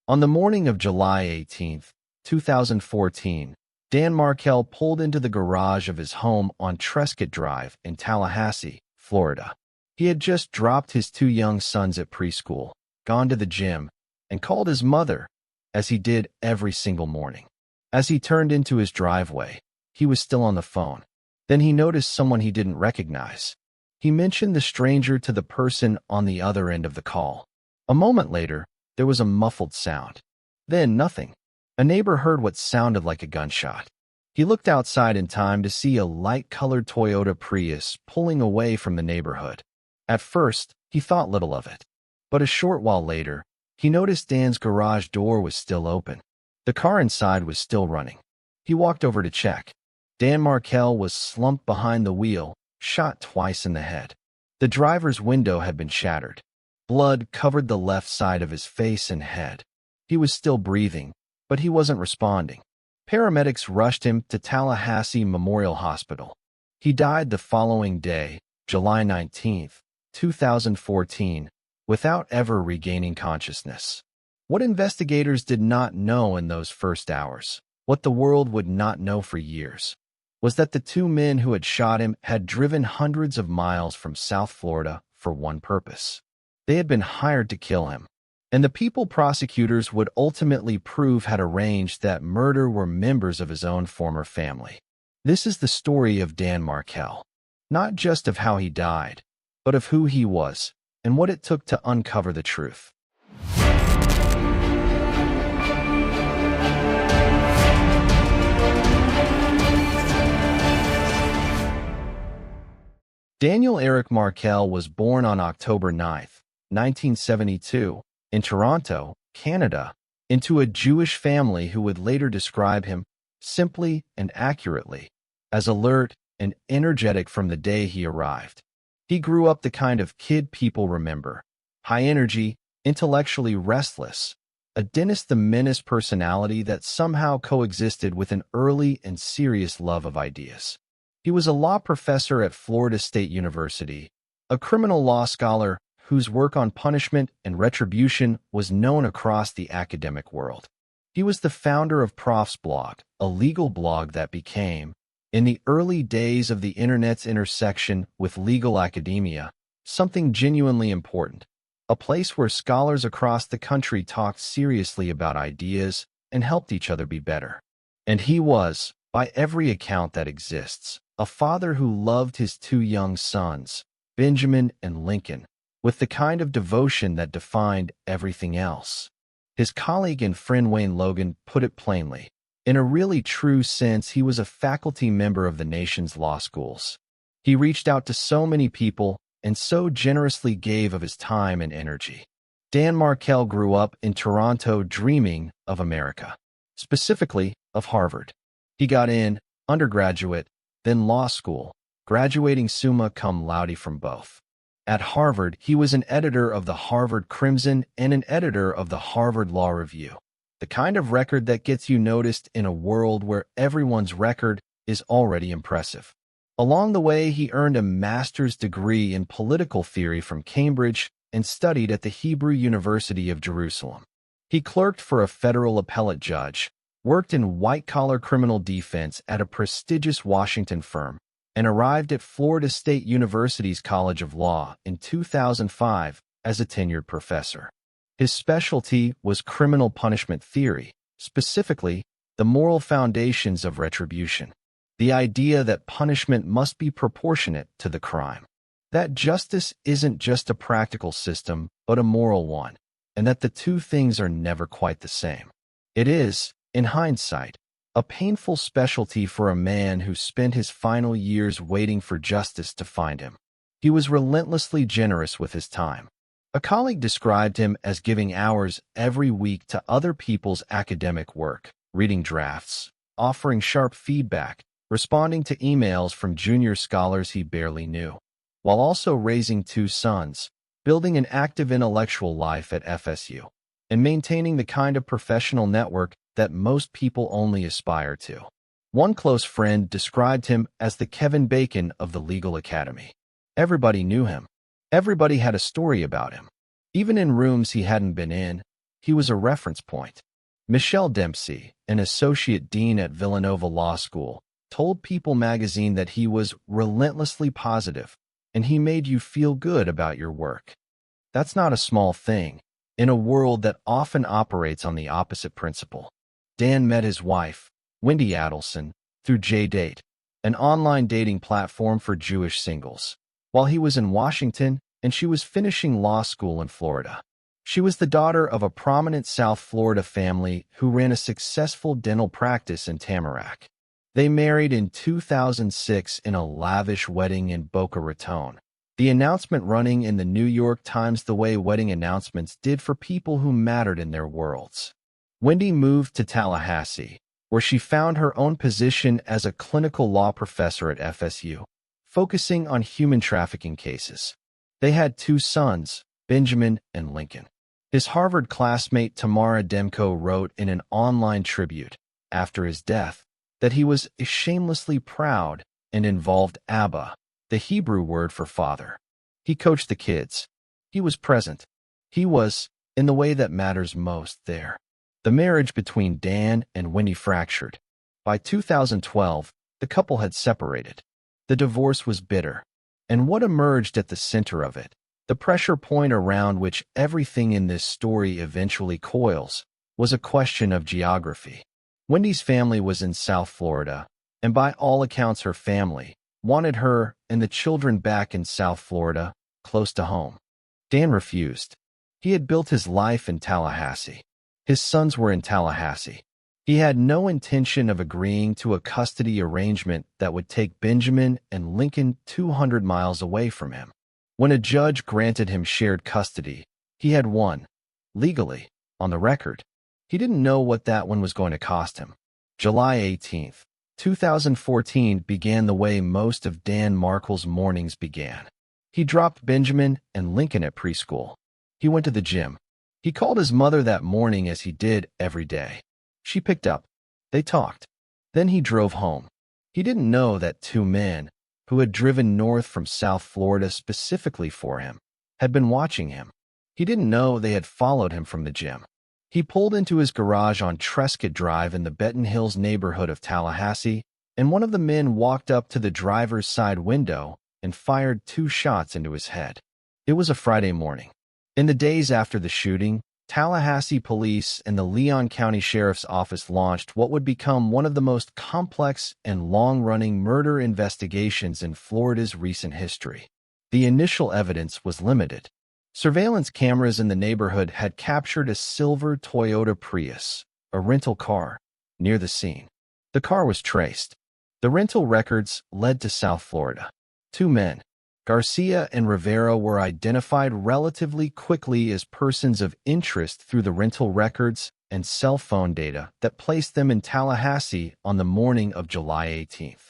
On the morning of July 18, 2014, Dan Markel pulled into the garage of his home on Trescott Drive in Tallahassee, Florida. He had just dropped his two young sons at preschool, gone to the gym, and called his mother, as he did every single morning. As he turned into his driveway, he was still on the phone. Then he noticed someone he didn't recognize. He mentioned the stranger to the person on the other end of the call. A moment later, there was a muffled sound. Then nothing. A neighbor heard what sounded like a gunshot. He looked outside in time to see a light-colored Toyota Prius pulling away from the neighborhood. At first, he thought little of it. But a short while later, he noticed Dan's garage door was still open. The car inside was still running. He walked over to check. Dan Markel was slumped behind the wheel, shot twice in the head. The driver's window had been shattered. Blood covered the left side of his face and head. He was still breathing, but he wasn't responding. Paramedics rushed him to Tallahassee Memorial Hospital. He died the following day, July 19, 2014, without ever regaining consciousness. What investigators did not know in those first hours, what the world would not know for years, was that the two men who had shot him had driven hundreds of miles from South Florida for one purpose. They had been hired to kill him, and the people prosecutors would ultimately prove had arranged that murder were members of his own former family. This is the story of Dan Markel, not just of how he died, but of who he was and what it took to uncover the truth. Daniel Eric Markel was born on October 9, 1972, in Toronto, Canada, into a Jewish family who would later describe him, simply and accurately, as alert and energetic from the day he arrived. He grew up the kind of kid people remember, high energy, intellectually restless, a Dennis the Menace personality that somehow coexisted with an early and serious love of ideas. He was a law professor at Florida State University, a criminal law scholar whose work on punishment and retribution was known across the academic world. He was the founder of Prof's Blog, a legal blog that became, in the early days of the internet's intersection with legal academia, something genuinely important, a place where scholars across the country talked seriously about ideas and helped each other be better. And he was, by every account that exists, a father who loved his two young sons, Benjamin and Lincoln, with the kind of devotion that defined everything else. His colleague and friend Wayne Logan put it plainly. In a really true sense, he was a faculty member of the nation's law schools. He reached out to so many people and so generously gave of his time and energy. Dan Markel grew up in Toronto dreaming of America, specifically of Harvard. He got in, undergraduate, then law school, graduating summa cum laude from both. At Harvard, he was an editor of the Harvard Crimson and an editor of the Harvard Law Review, the kind of record that gets you noticed in a world where everyone's record is already impressive. Along the way, he earned a master's degree in political theory from Cambridge and studied at the Hebrew University of Jerusalem. He clerked for a federal appellate judge, worked in white-collar criminal defense at a prestigious Washington firm, and arrived at Florida State University's College of Law in 2005 as a tenured professor. His specialty was criminal punishment theory, specifically the moral foundations of retribution, the idea that punishment must be proportionate to the crime, that justice isn't just a practical system but a moral one, and that the two things are never quite the same. It is, in hindsight, a painful specialty for a man who spent his final years waiting for justice to find him. He was relentlessly generous with his time. A colleague described him as giving hours every week to other people's academic work, reading drafts, offering sharp feedback, responding to emails from junior scholars he barely knew, while also raising two sons, building an active intellectual life at FSU, and maintaining the kind of professional network that most people only aspire to. One close friend described him as the Kevin Bacon of the legal academy. Everybody knew him. Everybody had a story about him. Even in rooms he hadn't been in, he was a reference point. Michelle Dempsey, an associate dean at Villanova Law School, told People magazine that he was relentlessly positive, and he made you feel good about your work. That's not a small thing, in a world that often operates on the opposite principle. Dan met his wife, Wendy Adelson, through JDate, an online dating platform for Jewish singles, while he was in Washington and she was finishing law school in Florida. She was the daughter of a prominent South Florida family who ran a successful dental practice in Tamarack. They married in 2006 in a lavish wedding in Boca Raton, the announcement running in the New York Times the way wedding announcements did for people who mattered in their worlds. Wendy moved to Tallahassee, where she found her own position as a clinical law professor at FSU, focusing on human trafficking cases. They had two sons, Benjamin and Lincoln. His Harvard classmate Tamara Demko wrote in an online tribute, after his death, that he was shamelessly proud and involved Abba, the Hebrew word for father. He coached the kids. He was present. He was, in the way that matters most, there. The marriage between Dan and Wendy fractured. By 2012, the couple had separated. The divorce was bitter. And what emerged at the center of it, the pressure point around which everything in this story eventually coils, was a question of geography. Wendy's family was in South Florida, and by all accounts her family wanted her and the children back in South Florida, close to home. Dan refused. He had built his life in Tallahassee. His sons were in Tallahassee. He had no intention of agreeing to a custody arrangement that would take Benjamin and Lincoln 200 miles away from him. When a judge granted him shared custody, he had won, legally, on the record. He didn't know what that one was going to cost him. July 18, 2014 began the way most of Dan Markel's mornings began. He dropped Benjamin and Lincoln at preschool. He went to the gym. He called his mother that morning as he did every day. She picked up. They talked. Then he drove home. He didn't know that two men, who had driven north from South Florida specifically for him, had been watching him. He didn't know they had followed him from the gym. He pulled into his garage on Trescott Drive in the Benton Hills neighborhood of Tallahassee, and one of the men walked up to the driver's side window and fired 2 shots into his head. It was a Friday morning. In the days after the shooting, Tallahassee police and the Leon County Sheriff's Office launched what would become one of the most complex and long-running murder investigations in Florida's recent history. The initial evidence was limited. Surveillance cameras in the neighborhood had captured a silver Toyota Prius, a rental car, near the scene. The car was traced. The rental records led to South Florida. 2 men, Garcia and Rivera, were identified relatively quickly as persons of interest through the rental records and cell phone data that placed them in Tallahassee on the morning of July 18th.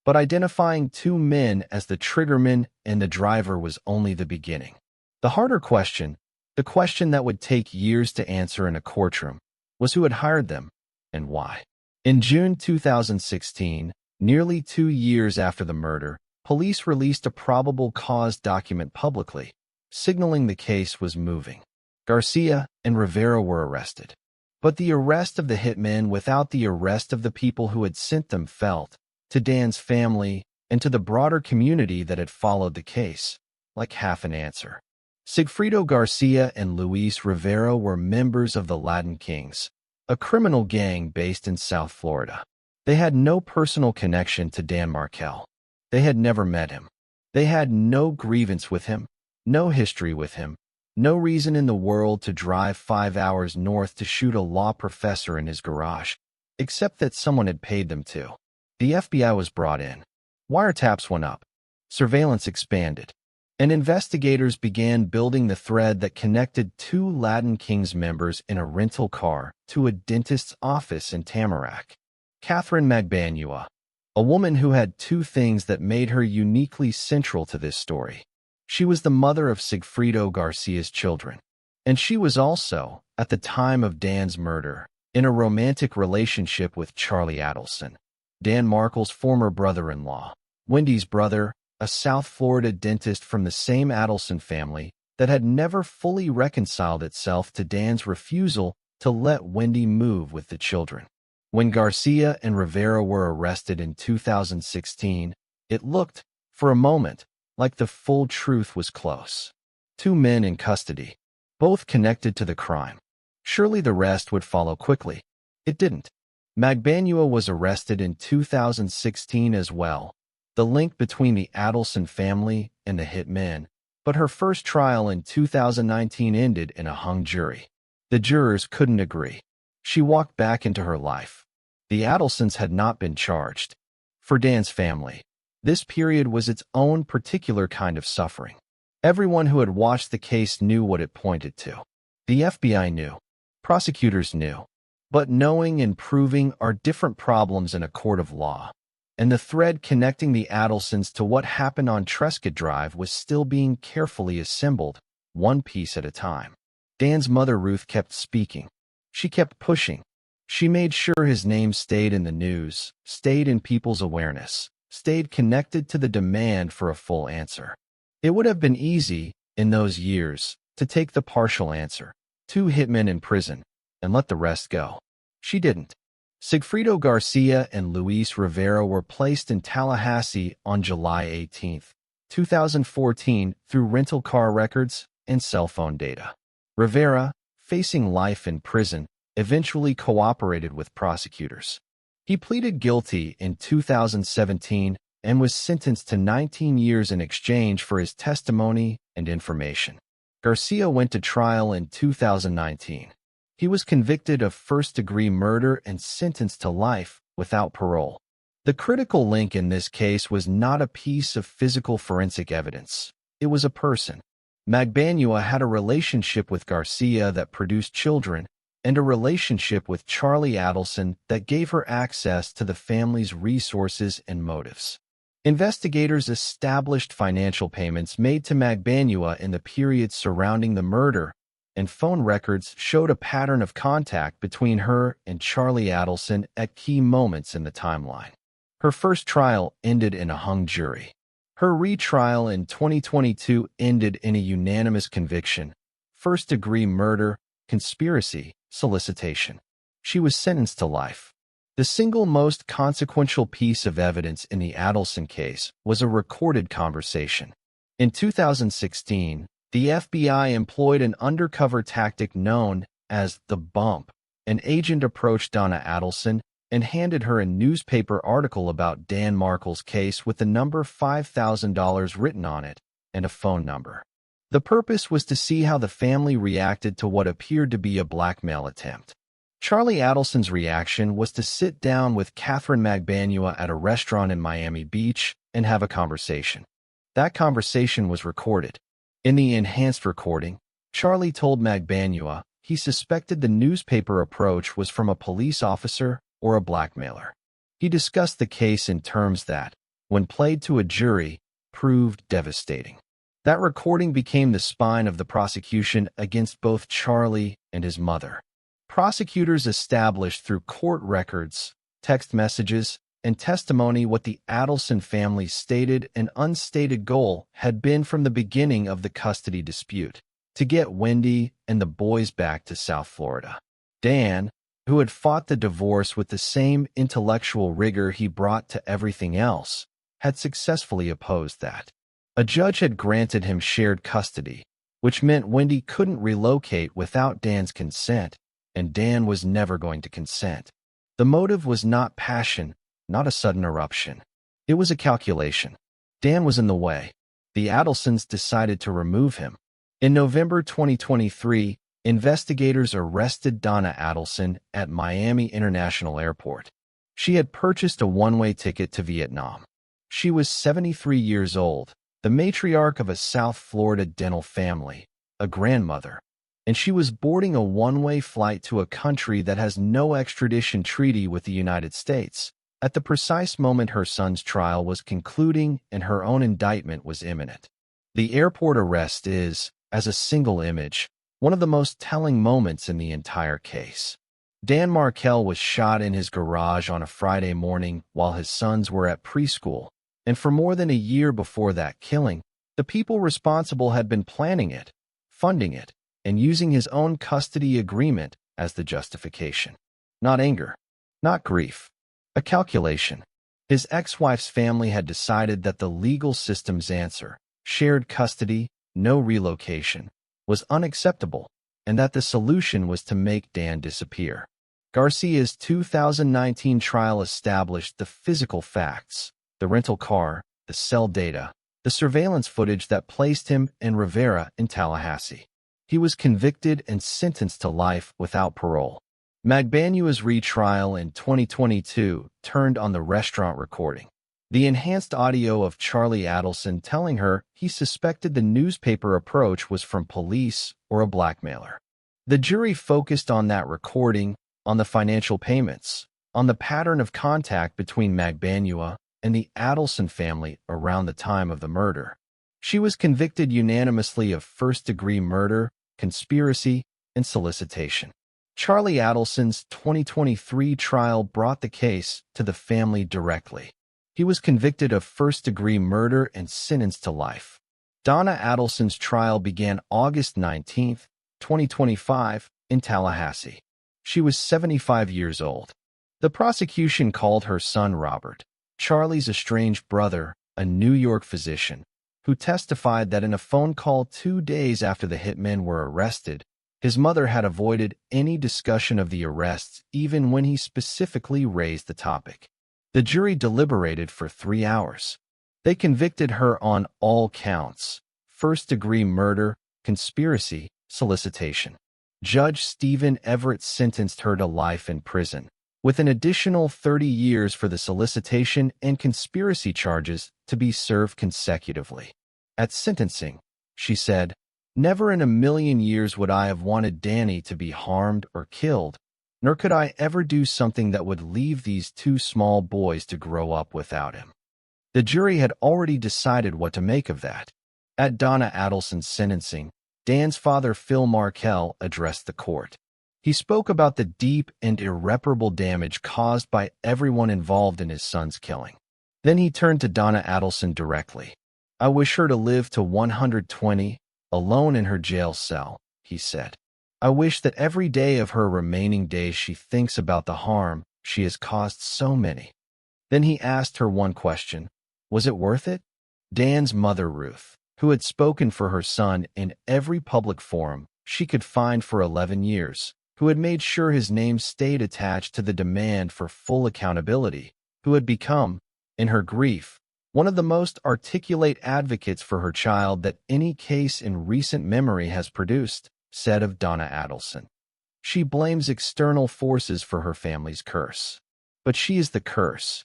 But identifying 2 men as the triggerman and the driver was only the beginning. The harder question, the question that would take years to answer in a courtroom, was who had hired them and why. In June 2016, nearly 2 years after the murder, police released a probable cause document publicly, signaling the case was moving. Garcia and Rivera were arrested. But the arrest of the hitmen without the arrest of the people who had sent them felt, to Dan's family and to the broader community that had followed the case, like half an answer. Sigfredo Garcia and Luis Rivera were members of the Latin Kings, a criminal gang based in South Florida. They had no personal connection to Dan Markel. They had never met him. They had no grievance with him, no history with him, no reason in the world to drive 5 hours north to shoot a law professor in his garage, except that someone had paid them to. The FBI was brought in. Wiretaps went up. Surveillance expanded. And investigators began building the thread that connected 2 Latin Kings members in a rental car to a dentist's office in Tamarack. Katherine Magbanua, a woman who had 2 things that made her uniquely central to this story. She was the mother of Sigfredo Garcia's children, and she was also, at the time of Dan's murder, in a romantic relationship with Charlie Adelson, Dan Markel's former brother-in-law. Wendy's brother, a South Florida dentist from the same Adelson family that had never fully reconciled itself to Dan's refusal to let Wendy move with the children. When Garcia and Rivera were arrested in 2016, it looked, for a moment, like the full truth was close. Two men in custody, both connected to the crime. Surely the rest would follow quickly. It didn't. Magbanua was arrested in 2016 as well, the link between the Adelson family and the hitmen, but her first trial in 2019 ended in a hung jury. The jurors couldn't agree. She walked back into her life. The Adelsons had not been charged. For Dan's family, this period was its own particular kind of suffering. Everyone who had watched the case knew what it pointed to. The FBI knew. Prosecutors knew. But knowing and proving are different problems in a court of law. And the thread connecting the Adelsons to what happened on Trescott Drive was still being carefully assembled, one piece at a time. Dan's mother Ruth kept speaking. She kept pushing. She made sure his name stayed in the news, stayed in people's awareness, stayed connected to the demand for a full answer. It would have been easy, in those years, to take the partial answer, 2 hitmen in prison, and let the rest go. She didn't. Sigfredo Garcia and Luis Rivera were placed in Tallahassee on July 18, 2014 through rental car records and cell phone data. Rivera, facing life in prison, eventually cooperated with prosecutors. He pleaded guilty in 2017 and was sentenced to 19 years in exchange for his testimony and information. Garcia went to trial in 2019. He was convicted of first-degree murder and sentenced to life without parole. The critical link in this case was not a piece of physical forensic evidence. It was a person. Magbanua had a relationship with Garcia that produced children, and a relationship with Charlie Adelson that gave her access to the family's resources and motives. Investigators established financial payments made to Magbanua in the period surrounding the murder, and phone records showed a pattern of contact between her and Charlie Adelson at key moments in the timeline. Her first trial ended in a hung jury. Her retrial in 2022 ended in a unanimous conviction: first-degree murder, conspiracy, solicitation. She was sentenced to life. The single most consequential piece of evidence in the Adelson case was a recorded conversation. In 2016, the FBI employed an undercover tactic known as the bump. An agent approached Donna Adelson and handed her a newspaper article about Dan Markel's case with the number $5,000 written on it and a phone number. The purpose was to see how the family reacted to what appeared to be a blackmail attempt. Charlie Adelson's reaction was to sit down with Katherine Magbanua at a restaurant in Miami Beach and have a conversation. That conversation was recorded. In the enhanced recording, Charlie told Magbanua he suspected the newspaper approach was from a police officer or a blackmailer. He discussed the case in terms that, when played to a jury, proved devastating. That recording became the spine of the prosecution against both Charlie and his mother. Prosecutors established through court records, text messages, and testimony what the Adelson family's stated and unstated goal had been from the beginning of the custody dispute: to get Wendy and the boys back to South Florida. Dan, who had fought the divorce with the same intellectual rigor he brought to everything else, had successfully opposed that. A judge had granted him shared custody, which meant Wendy couldn't relocate without Dan's consent, and Dan was never going to consent. The motive was not passion, not a sudden eruption. It was a calculation. Dan was in the way. The Adelsons decided to remove him. In November 2023, investigators arrested Donna Adelson at Miami International Airport. She had purchased a one-way ticket to Vietnam. She was 73 years old, the matriarch of a South Florida dental family, a grandmother, and she was boarding a one-way flight to a country that has no extradition treaty with the United States, at the precise moment her son's trial was concluding and her own indictment was imminent. The airport arrest is, as a single image, one of the most telling moments in the entire case. Dan Markel was shot in his garage on a Friday morning while his sons were at preschool, and for more than a year before that killing, the people responsible had been planning it, funding it, and using his own custody agreement as the justification. Not anger, not grief, a calculation. His ex-wife's family had decided that the legal system's answer, shared custody, no relocation, was unacceptable, and that the solution was to make Dan disappear. Garcia's 2019 trial established the physical facts, the rental car, the cell data, the surveillance footage that placed him and Rivera in Tallahassee. He was convicted and sentenced to life without parole. Magbanua's retrial in 2022 turned on the restaurant recording, the enhanced audio of Charlie Adelson telling her he suspected the newspaper approach was from police or a blackmailer. The jury focused on that recording, on the financial payments, on the pattern of contact between Magbanua and the Adelson family around the time of the murder. She was convicted unanimously of first-degree murder, conspiracy, and solicitation. Charlie Adelson's 2023 trial brought the case to the family directly. He was convicted of first-degree murder and sentenced to life. Donna Adelson's trial began August 19, 2025, in Tallahassee. She was 75 years old. The prosecution called her son Robert, Charlie's estranged brother, a New York physician, who testified that in a phone call 2 days after the hitmen were arrested, his mother had avoided any discussion of the arrests even when he specifically raised the topic. The jury deliberated for 3 hours. They convicted her on all counts: first-degree murder, conspiracy, solicitation. Judge Stephen Everett sentenced her to life in prison, with an additional 30 years for the solicitation and conspiracy charges to be served consecutively. At sentencing, she said, "Never in a million years would I have wanted Danny to be harmed or killed, nor could I ever do something that would leave these 2 small boys to grow up without him." The jury had already decided what to make of that. At Donna Adelson's sentencing, Dan's father, Phil Markel, addressed the court. He spoke about the deep and irreparable damage caused by everyone involved in his son's killing. Then he turned to Donna Adelson directly. "I wish her to live to 120, alone in her jail cell," he said. "I wish that every day of her remaining days she thinks about the harm she has caused so many." Then he asked her one question: was it worth it? Dan's mother, Ruth, who had spoken for her son in every public forum she could find for 11 years, who had made sure his name stayed attached to the demand for full accountability, who had become, in her grief, one of the most articulate advocates for her child that any case in recent memory has produced, said of Donna Adelson. She blames external forces for her family's curse. But she is the curse.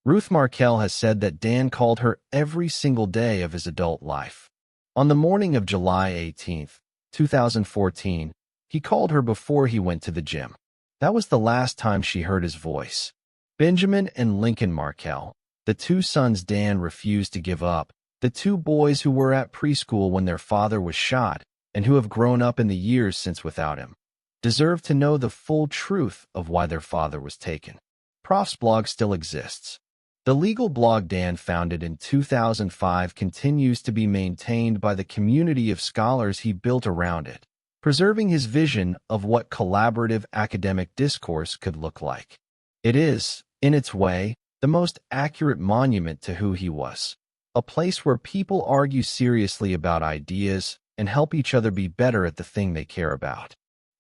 Ruth Markel has said that Dan called her every single day of his adult life. On the morning of July 18, 2014, he called her before he went to the gym. That was the last time she heard his voice. Benjamin and Lincoln Markel, the 2 sons Dan refused to give up, the 2 boys who were at preschool when their father was shot and who have grown up in the years since without him, deserve to know the full truth of why their father was taken. Prof's blog still exists. The legal blog Dan founded in 2005 continues to be maintained by the community of scholars he built around it, preserving his vision of what collaborative academic discourse could look like. It is, in its way, the most accurate monument to who he was, a place where people argue seriously about ideas and help each other be better at the thing they care about.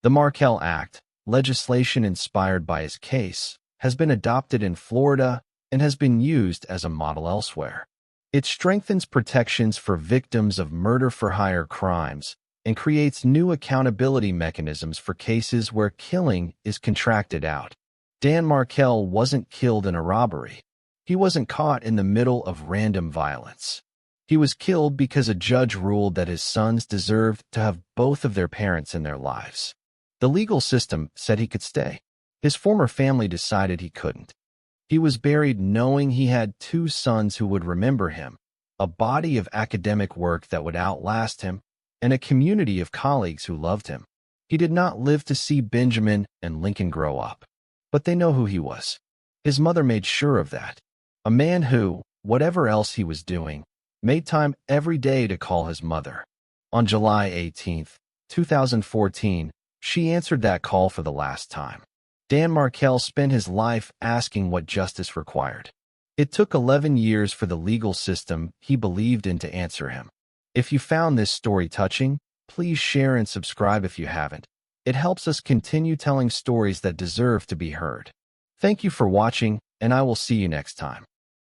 The Markel Act, legislation inspired by his case, has been adopted in Florida and has been used as a model elsewhere. It strengthens protections for victims of murder-for-hire crimes and creates new accountability mechanisms for cases where killing is contracted out. Dan Markel wasn't killed in a robbery. He wasn't caught in the middle of random violence. He was killed because a judge ruled that his sons deserved to have both of their parents in their lives. The legal system said he could stay. His former family decided he couldn't. He was buried knowing he had 2 sons who would remember him, a body of academic work that would outlast him, and a community of colleagues who loved him. He did not live to see Benjamin and Lincoln grow up, but they know who he was. His mother made sure of that. A man who, whatever else he was doing, made time every day to call his mother. On July 18, 2014, she answered that call for the last time. Dan Markel spent his life asking what justice required. It took 11 years for the legal system he believed in to answer him. If you found this story touching, please share and subscribe if you haven't. It helps us continue telling stories that deserve to be heard. Thank you for watching, and I will see you next time.